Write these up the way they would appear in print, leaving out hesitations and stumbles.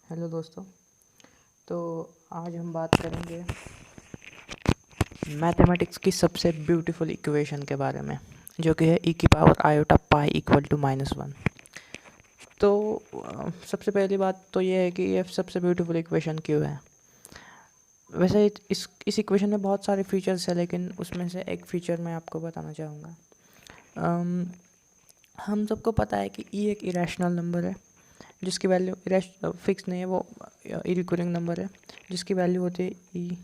Hello दोस्तों। तो आज हम बात करेंगे मैथमेटिक्स की सबसे ब्यूटीफुल इक्वेशन के बारे में, जो कि है ई की power iota pi equal to -1। तो सबसे पहली बात तो ये है कि ये सबसे ब्यूटीफुल इक्वेशन क्यों है। वैसे इस इक्वेशन में बहुत सारे फीचर्स हैं, लेकिन उसमें से एक फीचर मैं आपको बताना चाहूँगा। हम सबको पता है कि ई एक इरेशनल नंबर है जिसकी वैल्यू फिक्स नहीं है, वो इरिकरिंग नंबर है जिसकी वैल्यू होती है ई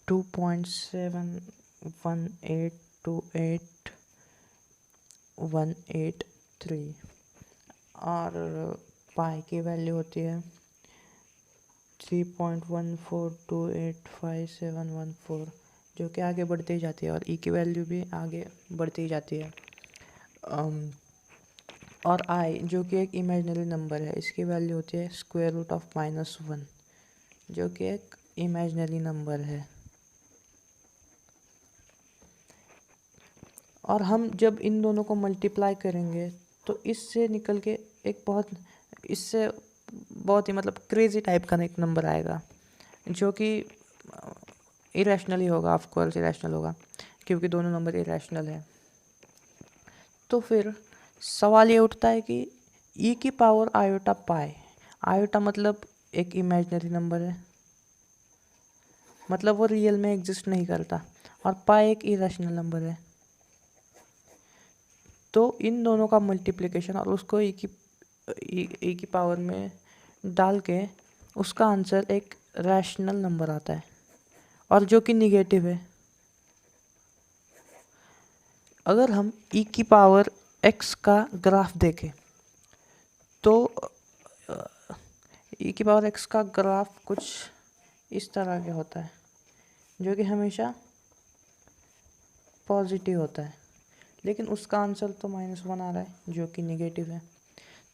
2.718288183 और पाई की वैल्यू होती है 3.14285714, जो कि आगे बढ़ती ही जाती है, और ई की वैल्यू भी आगे बढ़ती ही जाती है। और आई, जो कि एक इमेजिनरी नंबर है, इसकी वैल्यू होती है स्क्वायर रूट ऑफ -1, जो कि एक इमेजिनरी नंबर है। और हम जब इन दोनों को मल्टीप्लाई करेंगे तो इससे निकल के इससे बहुत ही मतलब क्रेजी टाइप का एक नंबर आएगा, जो कि इरेशनल ही होगा। ऑफ कोर्स इरेशनल होगा, क्योंकि दोनों नंबर इरेशनल है। तो फिर सवाल ये उठता है कि ई की पावर आयोटा पाई, आयोटा मतलब एक इमेजिनरी नंबर है, मतलब वो रियल में एग्जिस्ट नहीं करता, और पाई एक इरेशनल नंबर है। तो इन दोनों का मल्टीप्लिकेशन और उसको ई की पावर में डाल के उसका आंसर एक रैशनल नंबर आता है, और जो कि निगेटिव है। अगर हम ई की पावर एक्स का ग्राफ देखें तो ई की पावर एक्स का ग्राफ कुछ इस तरह का होता है, जो कि हमेशा पॉजिटिव होता है, लेकिन उसका आंसर तो -1 आ रहा है, जो कि निगेटिव है।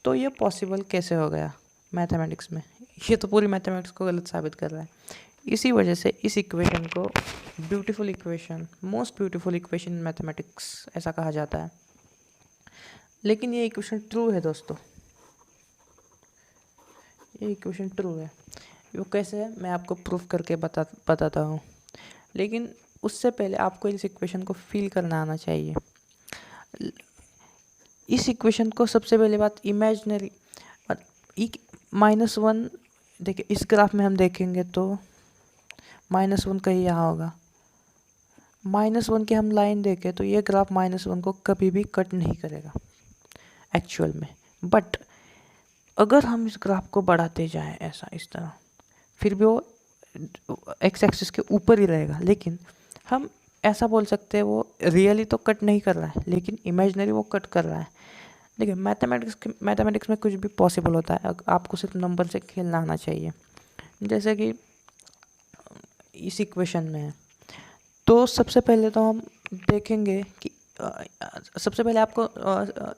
तो ये पॉसिबल कैसे हो गया मैथमेटिक्स में? ये तो पूरी मैथमेटिक्स को गलत साबित कर रहा है। इसी वजह से इस इक्वेशन को beautiful equation, most beautiful equation in mathematics ऐसा कहा जाता है। लेकिन ये इक्वेशन ट्रू है दोस्तों, ये इक्वेशन ट्रू है। वो कैसे है मैं आपको प्रूफ करके बताता हूँ, लेकिन उससे पहले आपको इस इक्वेशन को फील करना आना चाहिए। इस इक्वेशन को सबसे पहले बात इमेजिनरी ई -1, देखिए इस ग्राफ में हम देखेंगे तो -1 कहीं यहाँ होगा। -1 की हम लाइन देखें तो ये ग्राफ -1 को कभी भी कट नहीं करेगा एक्चुअल में। बट अगर हम इस ग्राफ को बढ़ाते जाएं ऐसा इस तरह, फिर भी वो एक्स एक्सिस के ऊपर ही रहेगा, लेकिन हम ऐसा बोल सकते हैं वो रियली तो कट नहीं कर रहा है, लेकिन इमेजिनरी वो कट कर रहा है। देखिए मैथमेटिक्स में कुछ भी पॉसिबल होता है, आपको सिर्फ नंबर से खेलना आना चाहिए। जैसे कि इस इक्वेशन में है, तो सबसे पहले तो हम देखेंगे कि सबसे पहले आपको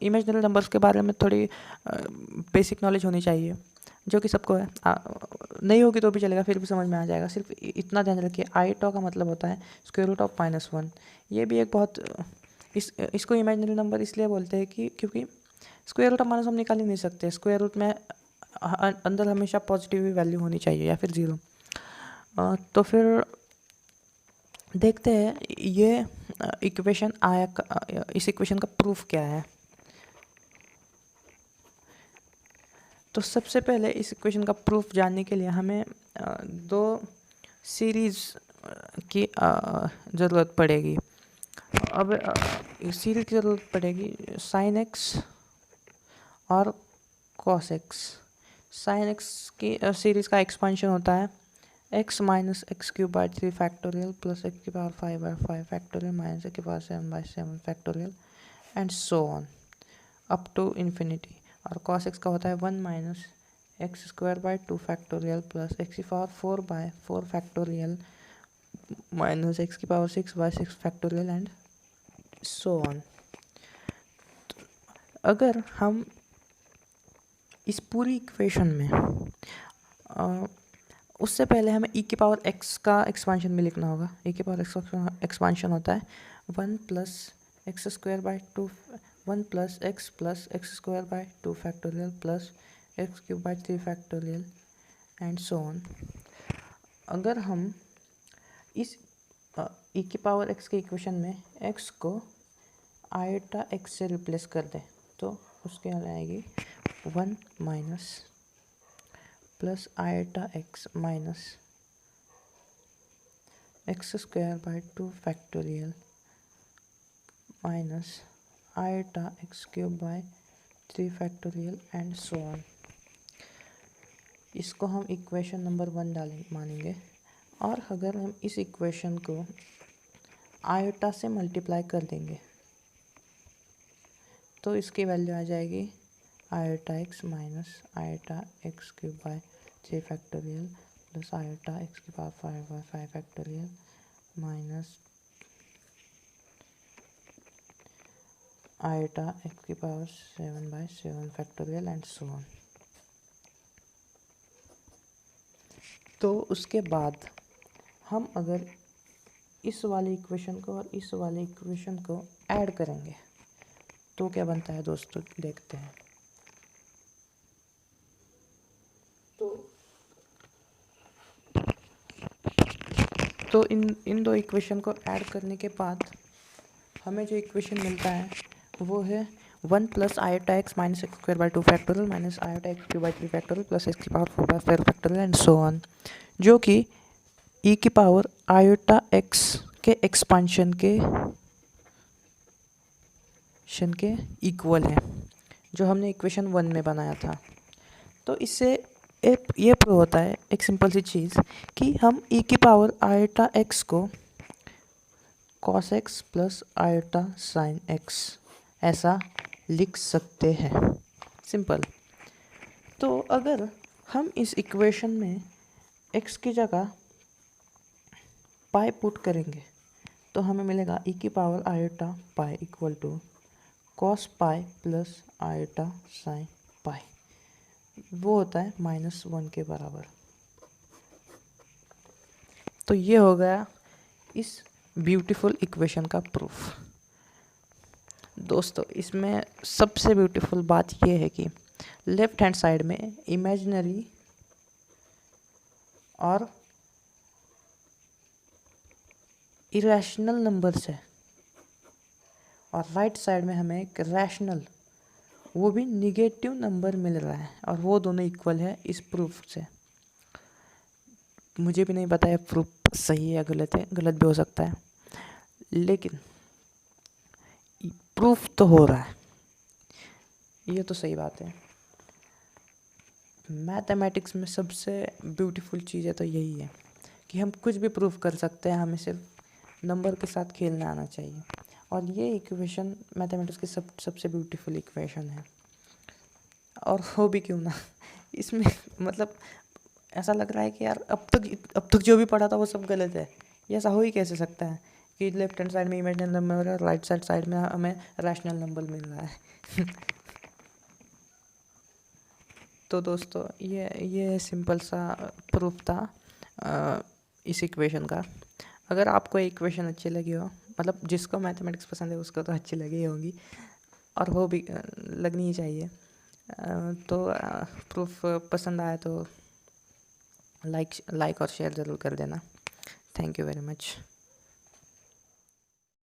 इमेजिनरी नंबर्स के बारे में थोड़ी बेसिक नॉलेज होनी चाहिए, जो कि सबको है। नहीं होगी तो भी चलेगा, फिर भी समझ में आ जाएगा। सिर्फ इतना ध्यान रखिए, आईटो का मतलब होता है स्क्वायर रूट ऑफ -1। ये भी एक बहुत इसको इमेजिनरी नंबर इसलिए बोलते हैं कि क्योंकि स्क्वायर रूट ऑफ -1 हम निकाल ही नहीं सकते। स्क्वायर रूट में अंदर हमेशा पॉजिटिव वैल्यू होनी चाहिए या फिर 0। तो फिर देखते हैं ये इक्वेशन इस इक्वेशन का प्रूफ क्या है। तो सबसे पहले इस इक्वेशन का प्रूफ जानने के लिए हमें दो सीरीज़ की ज़रूरत पड़ेगी। अब इस सीरीज़ की ज़रूरत पड़ेगी साइन एक्स और कॉस एक्स। साइन एक्स की सीरीज़ का एक्सपेंशन होता है x minus x cube by 3 factorial plus x की power 5 by 5 factorial minus x की power 7 by 7 factorial and so on up to infinity. और cos x का होता है 1 minus x square by 2 factorial plus x की power 4 by 4 factorial minus x की power 6 by 6 factorial and so on. अगर हम इस पूरी इक्वेशन में उससे पहले हमें ई की पावर एक्स का एक्सपांशन भी लिखना होगा। ई की पावर एक्स का एक्सपांशन होता है 1 plus x square by 2 1 plus x square by 2 factorial plus x cube by 3 factorial and so on. अगर हम इस e की पावर x के इक्वेशन में x को आयोटा x से रिप्लेस कर दें तो उसके आ जाएगी 1 minus plus iota x minus x square by 2 factorial minus iota x cube by 3 factorial and so on. इसको हम इक्वेशन नंबर 1 मानेंगे। और अगर हम इस इक्वेशन को आयोटा से मल्टीप्लाई कर देंगे तो इसकी वैल्यू आ जाएगी iota x minus iota x cube by 3 factorial plus iota x की power 5 by 5 factorial minus iota x की power 7 by 7 factorial and so on. तो उसके बाद हम अगर इस वाली इक्वेशन को और इस वाली इक्वेशन को ऐड करेंगे तो क्या बनता है दोस्तों, देखते हैं। तो इन दो इक्वेशन को ऐड करने के बाद हमें जो इक्वेशन मिलता है वो है 1 plus iota x minus x square by 2 factorial minus iota x cube by 3 factorial plus x की power 4 by 4 factorial and so on, जो कि e की पावर आयोटा एक्स के एक्सपांशन के इक्वल है, जो हमने इक्वेशन 1 में बनाया था। तो इससे ये प्रूव होता है एक सिंपल सी चीज़ कि हम e की पावर आयोटा एक्स को cos x plus iota sine x ऐसा लिख सकते हैं, सिंपल। तो अगर हम इस इक्वेशन में x की जगह पाई पुट करेंगे तो हमें मिलेगा e की power iota pi equal to cos pi plus iota sine pi, वो होता है -1 के बराबर। तो ये हो गया इस ब्यूटीफुल इक्वेशन का प्रूफ। दोस्तों इसमें सबसे ब्यूटीफुल बात ये है कि लेफ्ट हैंड साइड में इमेजिनरी और इरेशनल नंबर्स है और राइट साइड में हमें एक रैशनल, वो भी निगेटिव नंबर मिल रहा है और वो दोनों इक्वल है इस प्रूफ से। मुझे भी नहीं पता है प्रूफ सही है या गलत है, गलत भी हो सकता है, लेकिन प्रूफ तो हो रहा है, ये तो सही बात है। मैथमेटिक्स में सबसे ब्यूटीफुल चीज़ है तो यही है कि हम कुछ भी प्रूफ कर सकते हैं, हमें सिर्फ नंबर के साथ खेलना आना चाहिए। और ये इक्वेशन मैथमेटिक्स की सबसे ब्यूटीफुल इक्वेशन है। और हो भी क्यों ना, इसमें मतलब ऐसा लग रहा है कि यार अब तक जो भी पढ़ा था वो सब गलत है। ये ऐसा हो ही कैसे सकता है कि लेफ्ट हैंड साइड में इमेजिनरी नंबर और राइट साइड में हमें रैशनल नंबर मिल रहा है। तो दोस्तों ये सिंपल सा प्रूफ था इस इक्वेशन का। अगर आपको इक्वेशन अच्छी लगी हो, मतलब जिसको मैथमेटिक्स पसंद है उसको तो अच्छी लगी ही होगी और हो भी लगनी ही चाहिए। तो प्रूफ पसंद आया तो लाइक और शेयर ज़रूर कर देना। Thank you very much.